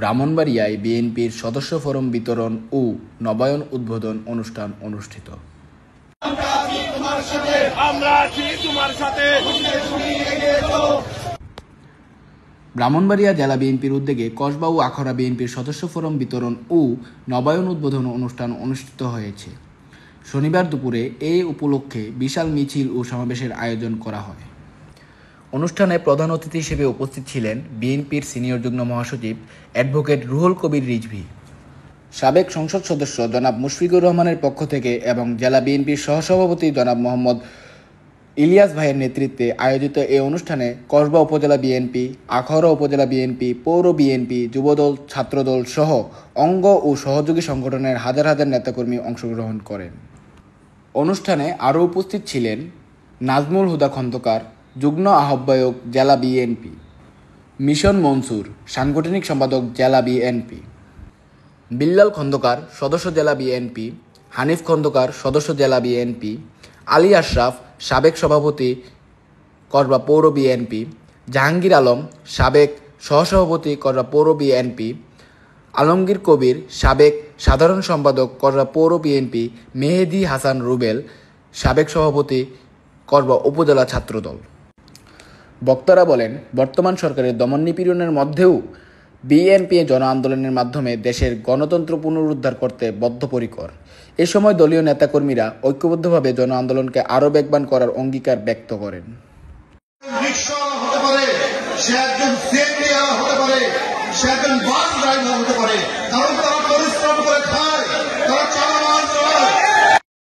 ব্রাহ্মণবাড়িয়ায় বিএনপির সদস্য ফরম বিতরণ ও নবায়ন উদ্বোধন অনুষ্ঠান অনুষ্ঠিত। ব্রাহ্মণবাড়িয়া জেলা বিএনপির উদ্যোগে কসবা ও আখাউড়া বিএনপির সদস্য ফরম বিতরণ ও নবায়ন উদ্বোধন অনুষ্ঠান অনুষ্ঠিত হয়েছে। শনিবার দুপুরে এ উপলক্ষে বিশাল মিছিল ও সমাবেশের আয়োজন করা হয়। অনুষ্ঠানে প্রধান অতিথি হিসেবে উপস্থিত ছিলেন বিএনপির সিনিয়র যুগ্ম মহাসচিব অ্যাডভোকেট রুহুল কবির রিজভী। সাবেক সংসদ সদস্য জনাব মুশফিকুর রহমানের পক্ষ থেকে এবং জেলা বিএনপির সহসভাপতি জনাব মোহাম্মদ ইলিয়াস ভাইয়ের নেতৃত্বে আয়োজিত এ অনুষ্ঠানে কসবা উপজেলা বিএনপি, আখাউড়া উপজেলা বিএনপি, পৌর বিএনপি, যুবদল, ছাত্রদল সহ অঙ্গ ও সহযোগী সংগঠনের হাজার হাজার নেতাকর্মী অংশগ্রহণ করেন। অনুষ্ঠানে আরও উপস্থিত ছিলেন নাজমুল হুদা খন্দকার, যুগ্ম আহ্বায়ক জেলা বিএনপি, মিশন মনসুর, সাংগঠনিক সম্পাদক জেলা বিএনপি, বিল্লাল খন্দকার, সদস্য জেলা বিএনপি, হানিফ খন্দকার, সদস্য জেলা বিএনপি, আলী আশরাফ, সাবেক সভাপতি কসবা পৌর বিএনপি, জাহাঙ্গীর আলম, সাবেক সহসভাপতি কসবা পৌর বিএনপি, আলমগীর কবির, সাবেক সাধারণ সম্পাদক কসবা পৌর বিএনপি, মেহেদী হাসান রুবেল, সাবেক সভাপতি কসবা উপজেলা ছাত্রদল। বক্তারা বলেন, বর্তমান সরকারের দমন নিপীড়নের মধ্যেও বিএনপি জন আন্দোলনের মাধ্যমে দেশের গণতন্ত্র পুনরুদ্ধার করতে বদ্ধপরিকর। এ সময় দলীয় নেতাকর্মীরা ঐক্যবদ্ধভাবে জন আন্দোলনকে আরও বেগবান করার অঙ্গীকার ব্যক্ত করেন। সে একজন হতে পারে, সে একজন বাস ড্রাইভার হতে পারে, কারণ